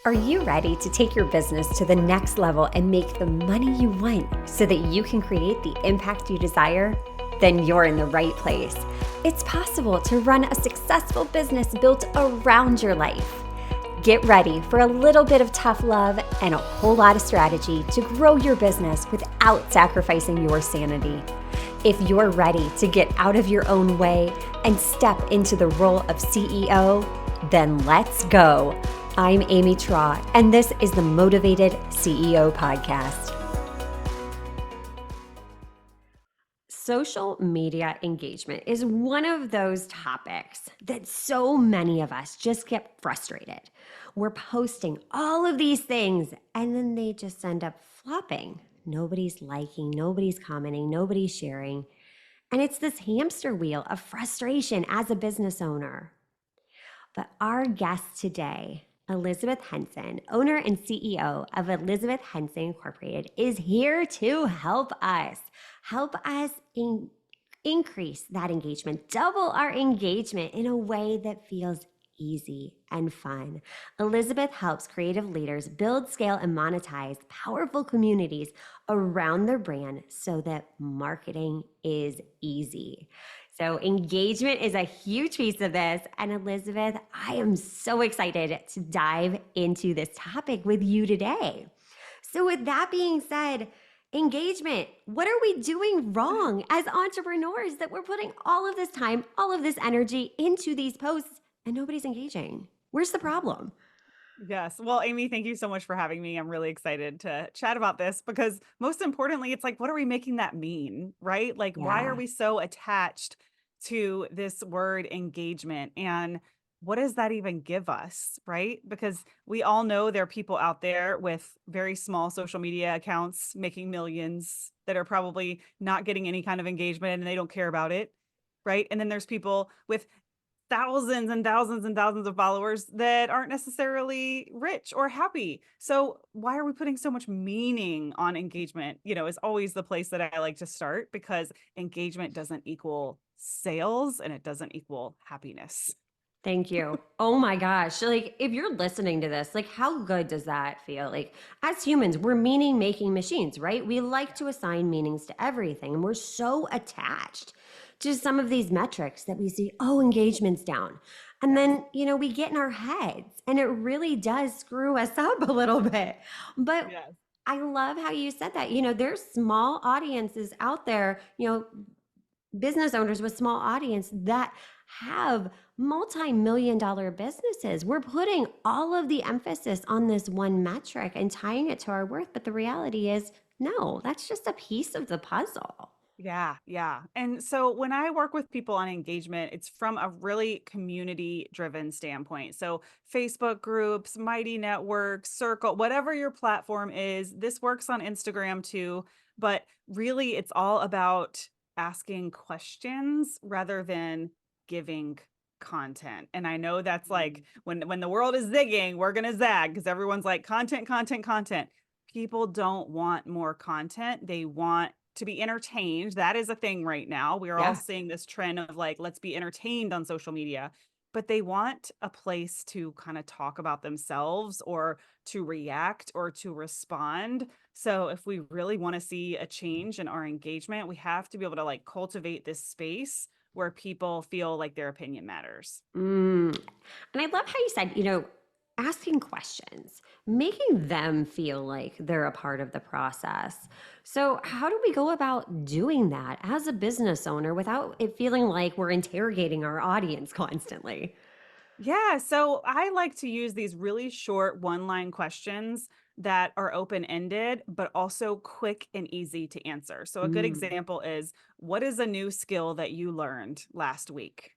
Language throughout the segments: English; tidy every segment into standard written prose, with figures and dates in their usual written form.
Are you ready to take your business to the next level and make the money you want so that you can create the impact you desire? Then you're in the right place. It's possible to run a successful business built around your life. Get ready for a little bit of tough love and a whole lot of strategy to grow your business without sacrificing your sanity. If you're ready to get out of your own way and step into the role of CEO, then let's go. I'm Amy Traw, and this is the Motivated CEO Podcast. Social media engagement is one of those topics that so many of us just get frustrated. We're posting all of these things, and then they just end up flopping. Nobody's liking, nobody's commenting, nobody's sharing. And it's this hamster wheel of frustration as a business owner. But our guest today, Elizabeth Henson, owner and CEO of Elizabeth Henson Incorporated, is here to help us increase that engagement, double our engagement in a way that feels easy and fun. Elizabeth helps creative leaders build, scale, and monetize powerful communities around their brand so that marketing is easy. So engagement is a huge piece of this. And Elizabeth, I am so excited to dive into this topic with you today. So with that being said, engagement, what are we doing wrong as entrepreneurs that we're putting all of this time, all of this energy into these posts and nobody's engaging? Where's the problem? Yes. Well, Amy, thank you so much for having me. I'm really excited to chat about this because most importantly, it's like, what are we making that mean, right? Like, why are Yeah. we so attached to this word engagement? And what does that even give us, right? Because we all know there are people out there with very small social media accounts making millions that are probably not getting any kind of engagement and they don't care about it, right? And then there's people with thousands and thousands and thousands of followers that aren't necessarily rich or happy. So why are we putting so much meaning on engagement? Is always the place that I like to start because engagement doesn't equal sales and it doesn't equal happiness. Thank you. Oh my gosh. Like, if you're listening to this, like, how good does that feel? Like, as humans, we're meaning making machines, right? We like to assign meanings to everything. And we're so attached to some of these metrics that we see, oh, engagement's down. And Yes. then, we get in our heads and it really does screw us up a little bit. But Yes. I love how you said that. There's small audiences out there, business owners with small audience that have multi-million dollar businesses. We're putting all of the emphasis on this one metric and tying it to our worth. But the reality is, no, that's just a piece of the puzzle. Yeah, yeah. And so when I work with people on engagement, it's from a really community driven standpoint. So Facebook groups, Mighty Network, Circle, whatever your platform is, this works on Instagram too. But really, it's all about asking questions rather than giving content. And I know that's like when the world is zigging, we're gonna zag because everyone's like content, content, content. People don't want more content. They want to be entertained. That is a thing right now. We are all Yeah. seeing this trend of like, let's be entertained on social media, but they want a place to kind of talk about themselves or to react or to respond. So if we really want to see a change in our engagement, we have to be able to like cultivate this space where people feel like their opinion matters. Mm. And I love how you said, asking questions, making them feel like they're a part of the process. So, how do we go about doing that as a business owner without it feeling like we're interrogating our audience constantly? Yeah, so I like to use these really short one-line questions that are open-ended, but also quick and easy to answer. So a good Mm. example is, what is a new skill that you learned last week?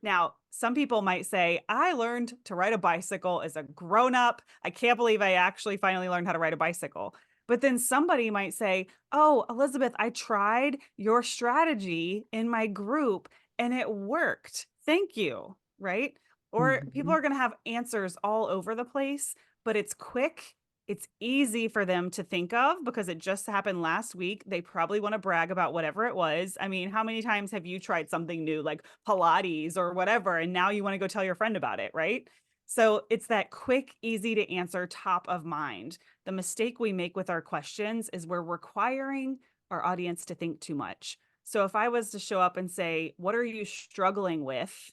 Now, some people might say, I learned to ride a bicycle as a grown-up. I can't believe I actually finally learned how to ride a bicycle. But then somebody might say, oh, Elizabeth, I tried your strategy in my group and it worked. Thank you. Right? Or people Mhm. are going to have answers all over the place, but it's quick. It's easy for them to think of because it just happened last week. They probably want to brag about whatever it was. I mean, how many times have you tried something new like Pilates or whatever, and now you want to go tell your friend about it, right? So it's that quick, easy to answer, top of mind. The mistake we make with our questions is we're requiring our audience to think too much. So if I was to show up and say, "What are you struggling with?"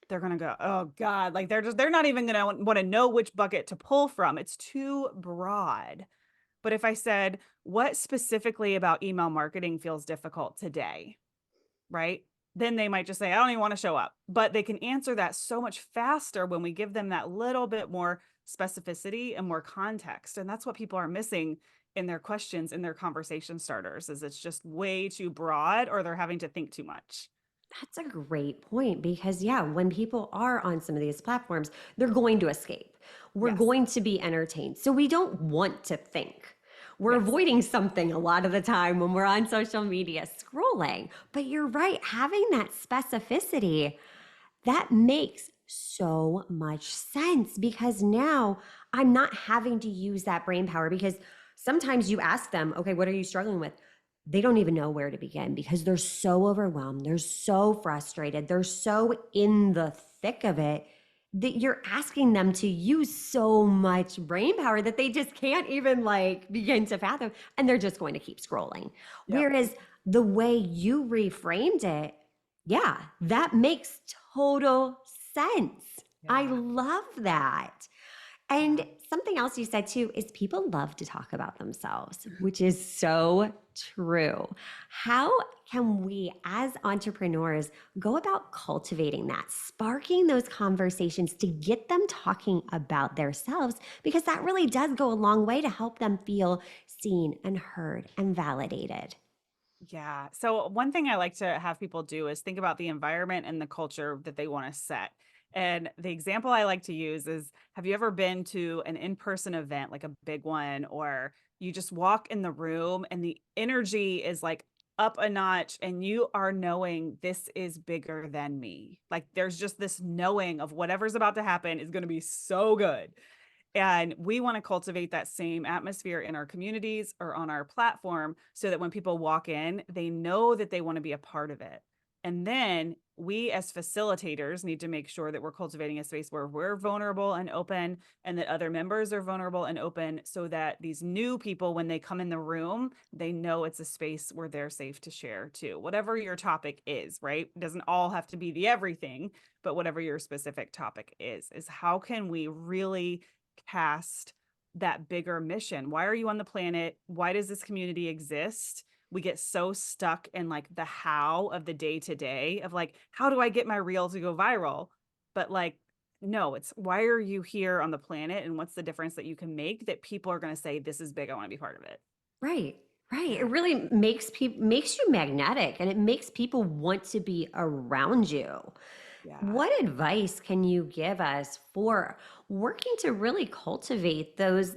They're going to go, "Oh God." Like they're not even going to want to know which bucket to pull from. It's too broad. But if I said, "What specifically about email marketing feels difficult today?" Right? Then they might just say, "I don't even want to show up." But they can answer that so much faster when we give them that little bit more specificity and more context. And that's what people are missing in their questions, in their conversation starters, is it's just way too broad or they're having to think too much. That's a great point because, yeah, when people are on some of these platforms, they're going to escape. We're Yes. going to be entertained. So we don't want to think. We're Yes. avoiding something a lot of the time when we're on social media scrolling. But you're right, having that specificity, that makes so much sense because now I'm not having to use that brain power because sometimes you ask them, okay, what are you struggling with? They don't even know where to begin because they're so overwhelmed. They're so frustrated. They're so in the thick of it that you're asking them to use so much brain power that they just can't even like begin to fathom. And they're just going to keep scrolling. Yep. Whereas the way you reframed it, yeah, that makes total sense. I Yeah. love that. Yeah. And something else you said too is people love to talk about themselves, which is so true. How can we, as entrepreneurs, go about cultivating that, sparking those conversations to get them talking about themselves? Because that really does go a long way to help them feel seen and heard and validated. Yeah. So one thing I like to have people do is think about the environment and the culture that they want to set. And the example I like to use is, have you ever been to an in-person event, like a big one, or you just walk in the room and the energy is like up a notch and you are knowing this is bigger than me. Like there's just this knowing of whatever's about to happen is going to be so good. And we want to cultivate that same atmosphere in our communities or on our platform so that when people walk in, they know that they want to be a part of it. And then we, as facilitators, need to make sure that we're cultivating a space where we're vulnerable and open, and that other members are vulnerable and open so that these new people, when they come in the room, they know it's a space where they're safe to share too. Whatever your topic is, right? It doesn't all have to be the everything, but whatever your specific topic is how can we really cast that bigger mission? Why are you on the planet? Why does this community exist? We get so stuck in like the how of the day to day of like, how do I get my reel to go viral? But like, no, it's why are you here on the planet and what's the difference that you can make that people are going to say, this is big. I want to be part of it. Right. Right. It Yeah. really makes you magnetic and it makes people want to be around you. Yeah. What advice can you give us for working to really cultivate those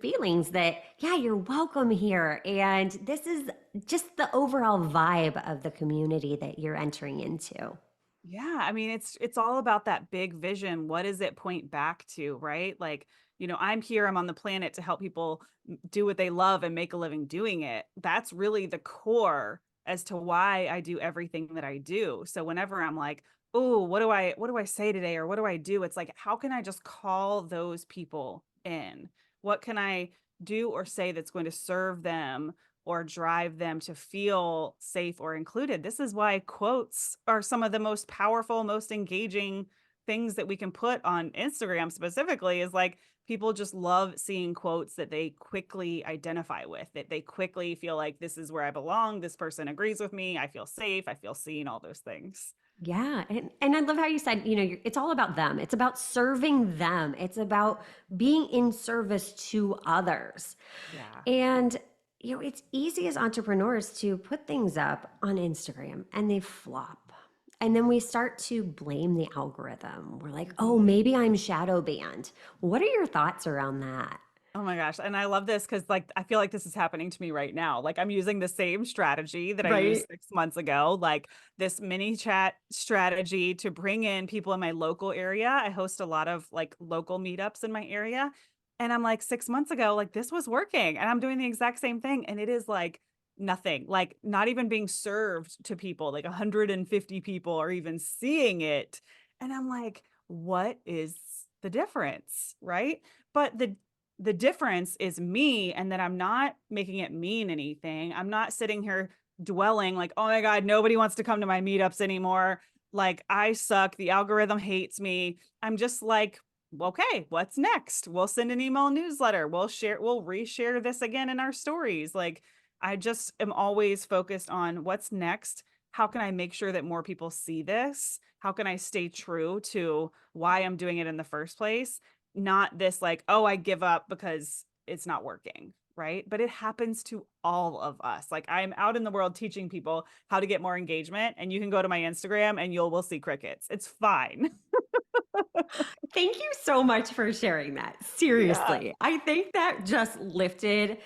feelings that yeah, you're welcome here and this is just the overall vibe of the community that you're entering into? Yeah, I mean, it's all about that big vision. What does it point back to, right? Like, I'm here, I'm on the planet to help people do what they love and make a living doing it. That's really the core as to why I do everything that I do. So whenever I'm like, "Oh, what do I say today or what do I do?" It's like, how can I just call those people in? What can I do or say that's going to serve them or drive them to feel safe or included? This is why quotes are some of the most powerful, most engaging things that we can put on Instagram specifically, is like people just love seeing quotes that they quickly identify with, that they quickly feel like this is where I belong. This person agrees with me. I feel safe. I feel seen, all those things. Yeah, and I love how you said, it's all about them. It's about serving them. It's about being in service to others. Yeah. And it's easy as entrepreneurs to put things up on Instagram and they flop. And then we start to blame the algorithm. We're like, "Oh, Mhm. maybe I'm shadow banned." What are your thoughts around that? Oh my gosh. And I love this because, like, I feel like this is happening to me right now. Like, I'm using the same strategy that I used Right? 6 months ago, like this mini chat strategy to bring in people in my local area. I host a lot of like local meetups in my area. And I'm like, 6 months ago, like, this was working. And I'm doing the exact same thing. And it is like nothing, like, not even being served to people, like 150 people are even seeing it. And I'm like, what is the difference, right? But the difference is me, and that I'm not making it mean anything. I'm not sitting here dwelling like, oh my God, nobody wants to come to my meetups anymore. Like, I suck. The algorithm hates me. I'm just like, okay, what's next? We'll send an email newsletter. We'll reshare this again in our stories. Like, I just am always focused on what's next. How can I make sure that more people see this? How can I stay true to why I'm doing it in the first place? Not this like, oh, I give up because it's not working, right? But it happens to all of us. Like, I'm out in the world teaching people how to get more engagement, and you can go to my Instagram and you'll will see crickets. It's fine. Thank you so much for sharing that. Yeah. Seriously. I think that just lifted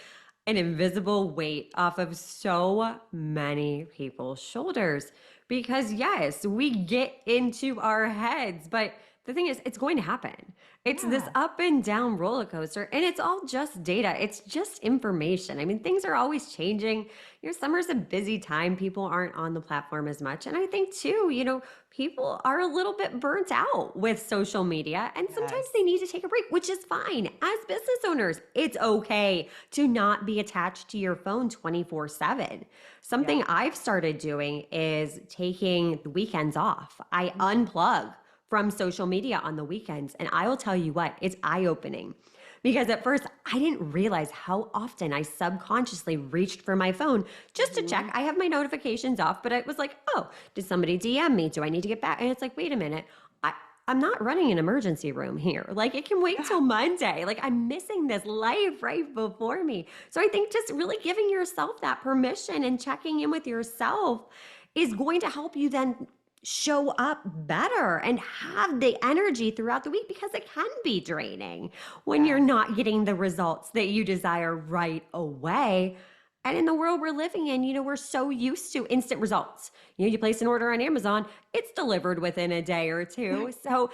an invisible weight off of so many people's shoulders. Because, yes, we get into our heads, but the thing is, it's going to happen. It's this Yeah. up and down roller coaster, and it's all just data. It's just information. I mean, things are always changing. Summer's a busy time. People aren't on the platform as much. And I think, too, people are a little bit burnt out with social media, and sometimes Yes. they need to take a break, which is fine. As business owners, it's okay to not be attached to your phone 24/7. Yeah. Something I've started doing is taking the weekends off. I Mm. unplug from social media on the weekends, and I will tell you what, it's eye-opening. Because at first, I didn't realize how often I subconsciously reached for my phone just to check. Mhm. I have my notifications off, but it was like, oh, did somebody DM me? Do I need to get back? And it's like, wait a minute. I, I'm not running an emergency room here. Like, it can wait till Monday. Like, I'm missing this life right before me. So I think just really giving yourself that permission and checking in with yourself is going to help you then show up better and have the energy throughout the week, because it can be draining when you're Yes. not getting the results that you desire right away. And in the world we're living in, we're so used to instant results. You place an order on Amazon, it's delivered within a day or two. So,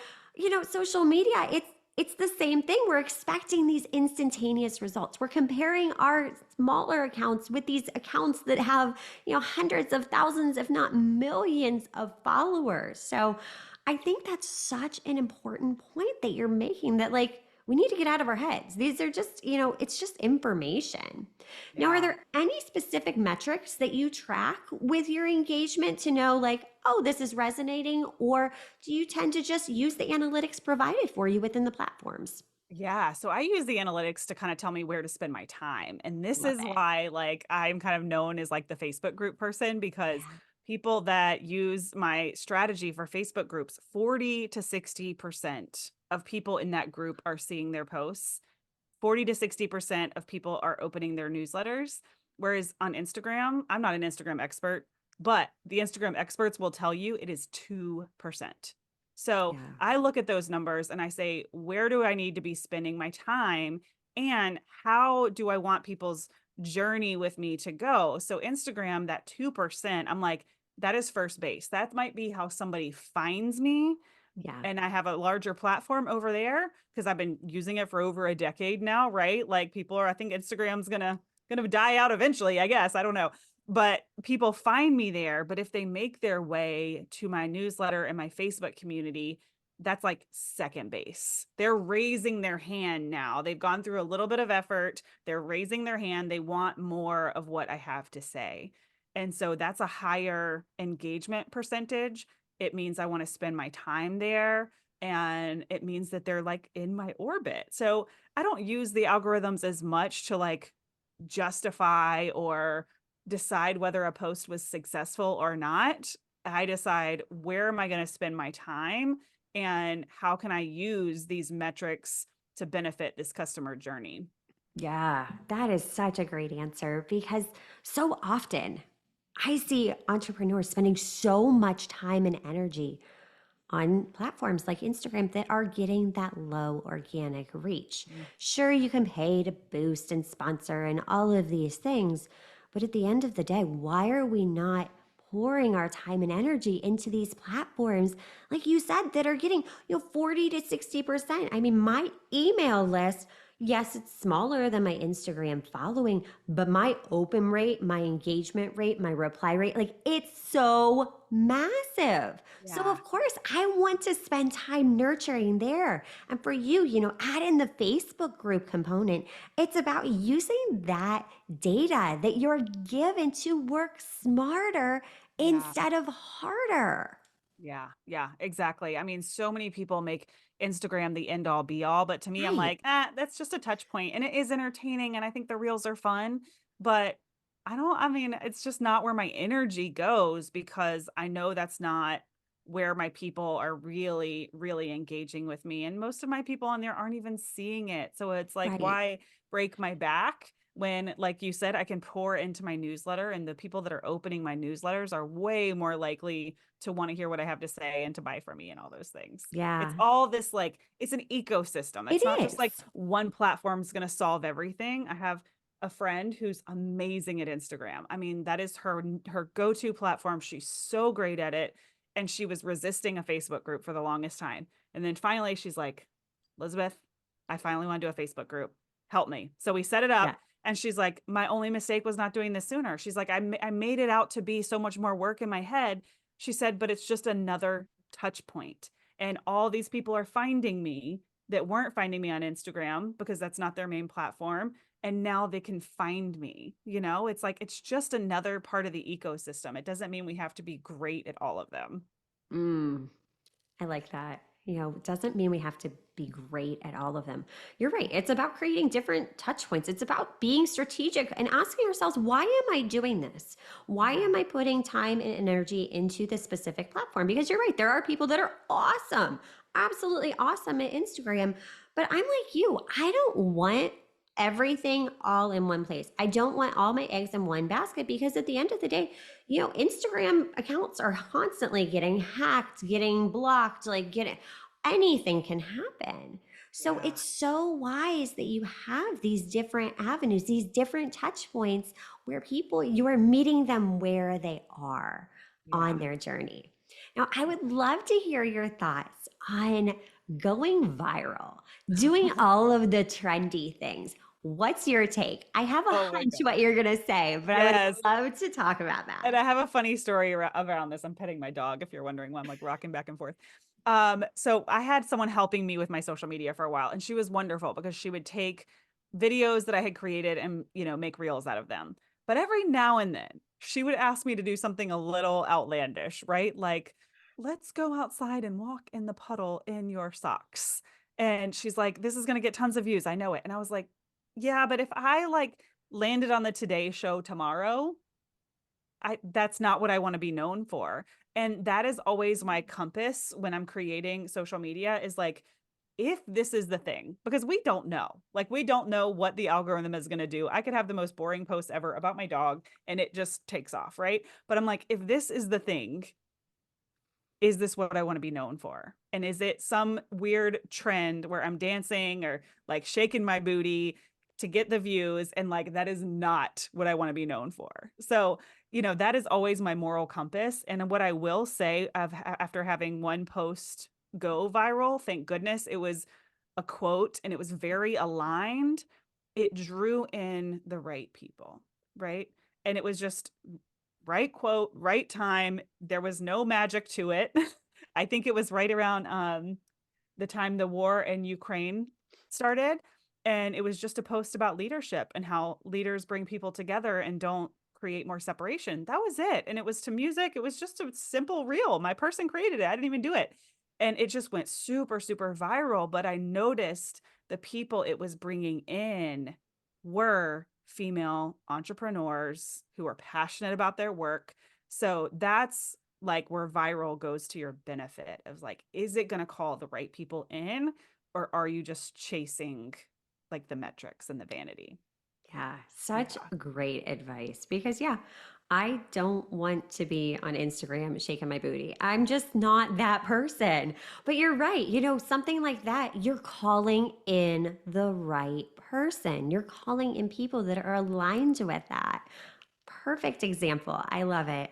social media, it's the same thing. We're expecting these instantaneous results. We're comparing our smaller accounts with these accounts that have, hundreds of thousands, if not millions of followers. So I think that's such an important point that you're making, that like we need to get out of our heads. These are just, it's just information. Now, are Yeah. there any specific metrics that you track with your engagement to know, like, oh, this is resonating? Or do you tend to just use the analytics provided for you within the platforms? Yeah, so I use the analytics to kind of tell me where to spend my time. And this Love is it. why like I'm kind of known as like the Facebook group person, because Yeah. people that use my strategy for Facebook groups, 40 to 60% of people in that group are seeing their posts. 40 to 60% of people are opening their newsletters. Whereas on Instagram, I'm not an Instagram expert, but the Instagram experts will tell you it is 2%. So Yeah. I look at those numbers and I say, where do I need to be spending my time? And how do I want people's journey with me to go? So Instagram, that 2%, I'm like, that is first base. That might be how somebody finds me, Yeah. and I have a larger platform over there because I've been using it for over a decade now, right? Like, people are, I think Instagram's gonna die out eventually, I guess. I don't know. But people find me there. But if they make their way to my newsletter and my Facebook community, that's like second base. They're raising their hand now. They've gone through a little bit of effort. They're raising their hand. They want more of what I have to say. And so that's a higher engagement percentage. It means I want to spend my time there, and it means that they're like in my orbit. So I don't use the algorithms as much to like justify or decide whether a post was successful or not. I decide, where am I going to spend my time and how can I use these metrics to benefit this customer journey? Yeah, that is such a great answer, because so often I see entrepreneurs spending so much time and energy on platforms like Instagram that are getting that low organic reach. Mm. Sure, you can pay to boost and sponsor and all of these things, but at the end of the day, why are we not pouring our time and energy into these platforms, like you said, that are getting 40 to 60%? I mean, my email list, Yes, it's smaller than my Instagram following, but my open rate, my engagement rate, my reply rate, like it's so massive. So, Yeah. of course, I want to spend time nurturing there. And for you, add in the Facebook group component. It's about using that data that you're given to work smarter Yeah. instead of harder. Yeah, yeah, exactly. I mean, so many people make Instagram the end all be all, but to me, I'm Right, like, ah, that's just a touch point, and it is entertaining, and I think the reels are fun, but I mean, it's just not where my energy goes because I know that's not where my people are really, really engaging with me. And most of my people on there aren't even seeing it. So it's like, right. why break my back when, like you said, I can pour into my newsletter and the people that are opening my newsletters are way more likely to want to hear what I have to say and to buy from me and all those things. It's Yeah, all this like, it's an ecosystem. it It's not just like is. one platform is going to solve everything. I have a friend who's amazing at Instagram. I mean, that is her go-to platform. She's so great at it, and she was resisting a Facebook group for the longest time. And then finally she's like, "Elizabeth, I finally want to do a Facebook group. Help me." So we set it Yeah. up, and she's like, "My only mistake was not doing this sooner." She's like, I made it out to be so much more work in my head." She said, "But it's just another touch point. And all these people are finding me that weren't finding me on Instagram because that's not their main platform. And now they can find me. It's like, it's just another part of the ecosystem. It doesn't mean we have to be great at all of them." Mm. I like that. It doesn't mean we have to be great at all of them. You're right. It's about creating different touch points. It's about being strategic and asking ourselves, why am I doing this? Why Yeah. am I putting time and energy into this specific platform? Because you're right. There are people that are awesome, absolutely awesome at Instagram. But I'm like you. I don't want everything all in one place. I don't want all my eggs in one basket because at the end of the day, Instagram accounts are constantly getting hacked, getting blocked, like getting anything can happen. So Yeah. it's so wise that you have these different avenues, these different touch points where people, you are meeting them where they are Yeah. on their journey. Now, I would love to hear your thoughts on going viral, doing all of the trendy things. What's your take? I have a Oh my hunch God. what you're going to say, but I would Yes. love to talk about that. And I have a funny story around this. I'm petting my dog, if you're wondering why I'm like rocking back and forth. So I had someone helping me with my social media for a while, and she was wonderful because she would take videos that I had created and, make reels out of them. But every now and then, she would ask me to do something a little outlandish, right? Like, let's go outside and walk in the puddle in your socks. And she's like, this is going to get tons of views. I know it. And I was like, yeah, but if I like landed on the Today Show tomorrow, that's not what I want to be known for. And that is always my compass when I'm creating social media is like, if this is the thing, because we don't know, like, we don't know what the algorithm is going to do. I could have the most boring post ever about my dog and it just takes off, right? But I'm like, if this is the thing, is this what I want to be known for? And is it some weird trend where I'm dancing or like shaking my booty to get the views? And like, that is not what I want to be known for. So, that is always my moral compass. And what I will say after having one post go viral, thank goodness it was a quote and it was very aligned. It drew in the right people, right? And it was just right quote, right time. There was no magic to it. I think it was right around the time the war in Ukraine started. And it was just a post about leadership and how leaders bring people together and don't create more separation. That was it. And it was to music. It was just a simple reel. My person created it. I didn't even do it. And it just went super, super viral. But I noticed the people it was bringing in were female entrepreneurs who are passionate about their work. So that's like where viral goes to your benefit of like, is it going to call the right people in, or are you just chasing like the metrics and the vanity? Yeah, such Yeah. great advice because, yeah, I don't want to be on Instagram shaking my booty. I'm just not that person. But you're right. Something like that, you're calling in the right person. You're calling in people that are aligned with that. Perfect example. I love it.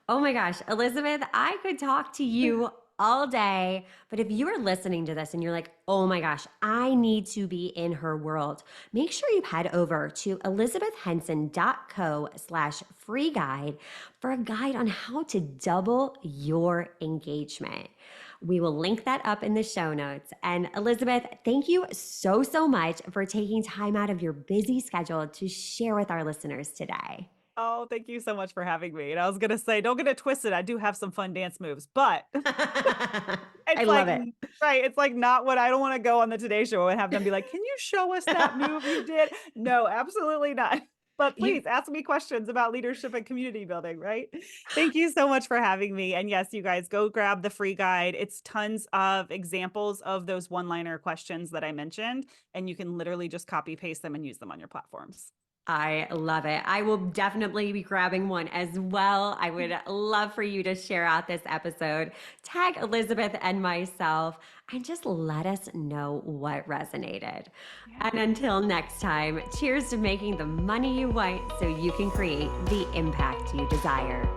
Oh my gosh, Elizabeth, I could talk to you all day. But if you're listening to this and you're like, oh my gosh, I need to be in her world, make sure you head over to elizabethhenson.co/free guide for a guide on how to double your engagement. We will link that up in the show notes. And Elizabeth, thank you so, so much for taking time out of your busy schedule to share with our listeners today. Oh, thank you so much for having me. And I was going to say, don't get it twisted. I do have some fun dance moves, but I it's love like, it. right. It's like not what I don't want to go on the Today Show and have them be like, can you show us that move you did? No, absolutely not. But You, please ask me questions about leadership and community building, right? Thank you so much for having me. And yes, you guys go grab the free guide. It's tons of examples of those one-liner questions that I mentioned, and you can literally just copy paste them and use them on your platforms. I love it. I will definitely be grabbing one as well. I would love for you to share out this episode, tag Elizabeth and myself, and just let us know what resonated. Yeah. And until next time, cheers to making the money you want so you can create the impact you desire.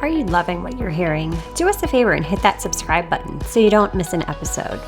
Are you loving what you're hearing? Do us a favor and hit that subscribe button so you don't miss an episode.